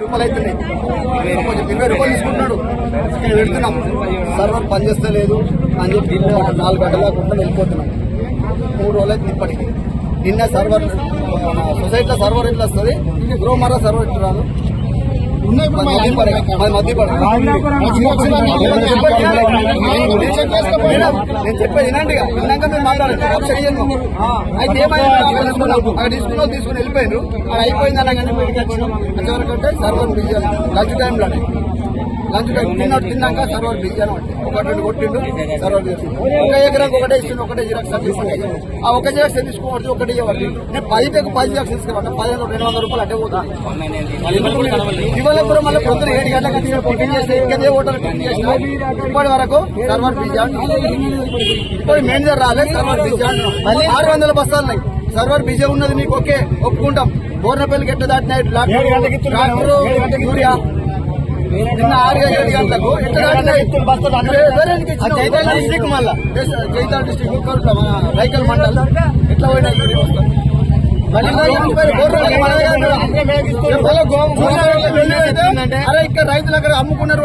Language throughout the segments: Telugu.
రూపాయలు అవుతున్నాయి. 20 రూపాయలు తీసుకుంటున్నాడు. ఇక్కడ పెడుతున్నాం, సర్వర్ పనిచేస్తలేదు అని చెప్పి 4 గంటల లేకుండా వెళ్ళిపోతున్నాం. 3 రోజులు అయితే ఇప్పటికి. నిన్న సర్వర్ సొసైటీలో సర్వర్ ఎట్లా వస్తుంది, గ్రోమరా సర్వర్ ఎట్లా రాదు. నేను చెప్పేది వినండి, విన్నాక మేము మాట్లాడాలి. అయితే అక్కడ తీసుకుని వెళ్ళిపోయారు. అది అయిపోయింది అలాగని బయటకు వచ్చినాం. వచ్చేవరకంటే సర్వర్ బిజీ లంచ్ టైంలోనే. లంచ్ టైం తిన్నాక సర్వర్ బిజీ అనమాట. 1-2 కొట్టిండు, సర్వర్ బిజీ. 1 ఎకరానికి ఒకటే ఇస్తుంది, ఒకటే జిరాక్స్ తీసుకుంటాయి. ఆ 1 జిరాక్స్ తీసుకోవచ్చు, ఒకటి ఇవ్వండి. నేను 10 జిరాక్స్ తీసుకున్నాను. 1500 రూపాయలు అడ్డే పోతాను. ఇవాళ కూడా మళ్ళీ పొద్దున 7 గంటలకు టిఫిన్ చేస్తే ఇంకే ఓటర్ టిఫిన్ చేసిన ఇప్పటి వరకు సర్వర్ బిజీ అంటున్నాం. ఇప్పుడు మేనేజర్ రాలేదు, సర్వర్ బిజీ అంటున్నాం. 600 బస్తాలు ఉన్నాయి. సర్వర్ బిజీ ఉన్నది మీకు ఓకే, ఒప్పుకుంటాం. బోర్నపల్లికి ఎట్లా దాటినాయి యూరియా నిన్న 6-7 గంటలకు డిస్ట్రిక్ట్, మళ్ళా జైతాల్ డిస్ట్రిక్ట్ రైకల్ మండల్ ఎట్లా పోయినా యూరియా వస్తాం. అరే ఇక్కడ రైతుల దగ్గర అమ్ముకున్నారు.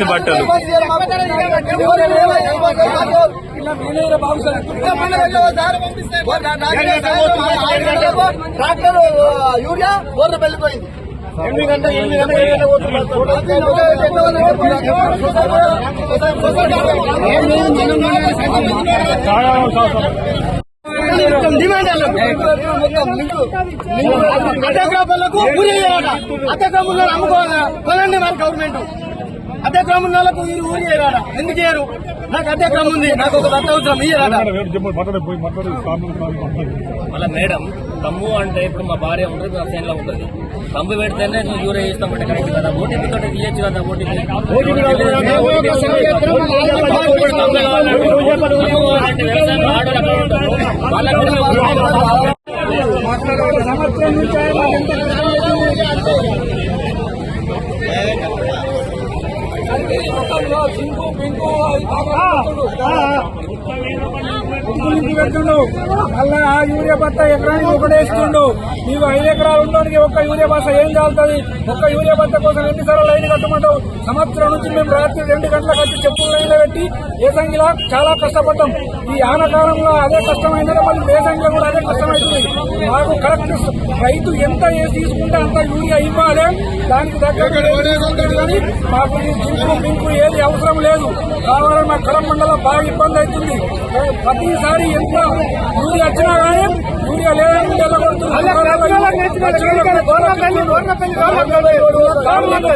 బట్టలు ట్రాక్టర్ యూరియా బోర్లు వెళ్ళిపోయింది. 8 గంటలు డిమాండ్ అత్యక్రమాలకు అత్యక్రమంలో అమ్ముకోవాలా కొనండి మరి గవర్నమెంట్. అత్యక్రమం వాళ్ళకు ఊరి చేయరాడా? ఎందుకు చేయరు? నాకు అత్యక్రమం ఉంది, నాకు ఒక భర్త అవసరం ఇయ్యరాడా? మళ్ళీ మేడం తమ్ము అంటే ఇప్పుడు మా భార్య ఉంటుంది, మా ఫ్రెండ్ లా ఉంటుంది. తమ్ము పెడితేనే యూరియా చేస్తామంటే కరెక్ట్ కదా. ఓటీపీ తోటి తీయచ్చు కదా. ఓటీపీ మళ్ళా ఆ యూరియా బత్త ఎకరానికి ఒకటేస్తుండు. నీవు 5 ఎకరాలు ఉండడానికి 1 యూరియా బస్త ఏం చాలుతుంది? 1 యూరియా బత్త కోసం ఎన్నిసార్లు లైన్ కట్టమంటావు? సంవత్సరం నుంచి మేము రాత్రి 2 గంటలకు వచ్చి చెప్పులు లైన్లో పెట్టి ఏసంగిలా చాలా కష్టపడ్డాం. ఈ ఆనకాలంలో అదే కష్టమైందంటే మళ్ళీ వేసంగిలో కూడా అదే కష్టమవుతుంది. మాకు కరెక్ట్ రైతు ఎంత తీసుకుంటే అంత యూరియా ఇవ్వాలి. దానికి దగ్గర కానీ మాకు ఈ జింకు పింకు ఏది అవసరం లేదు. కావాలని మా కడప మండలం బాగా ఇబ్బంది అవుతుంది. ప్రతిసారి ఎంత యూరియా వచ్చినా కానీ యూరియా లేదని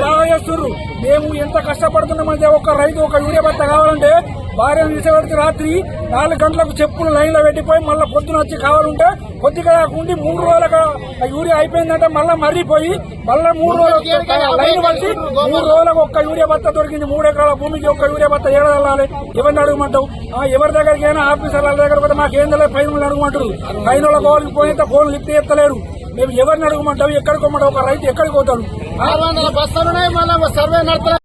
బాగా చేస్తున్నారు. మేము ఎంత కష్టపడుతున్నామంటే ఒక రైతు 1 యూరియా బత్త కావాలంటే భార్యను తీసేపెడితే రాత్రి 4 గంటలకు చెప్పులు లైన్ లో పెట్టిపోయి మళ్ళీ పొద్దున వచ్చి కావాలంటే కొద్దిగా ఉండి 3 రోజులుగా యూరియా అయిపోయిందంటే మళ్ళీ మర్రిపోయి మళ్ళీ 3 రోజులు లైన్ వచ్చి 3 రోజులకు 1 యూరియా బత్త దొరికింది. 3 ఎకరాల భూమికి 1 యూరియా బత్త ఏడాలి. ఎవరిని అడగమంటావు? ఎవరి దగ్గరికి అయినా ఆఫీసర్ల దగ్గర పోతే మాకేం తెలియదు, పైన అడగమంటారు. పైన వాళ్ళకి పోయితే ఫోన్లు లిఫ్ట్ ఎత్తలేరు. మేము ఎవరిని అడగమంటావు? ఎక్కడికి పోమంటావు? ఒక రైతు ఎక్కడికి పోతాడు? 600 బస్తాలున్నాయి, మళ్ళీ సర్వే నడతా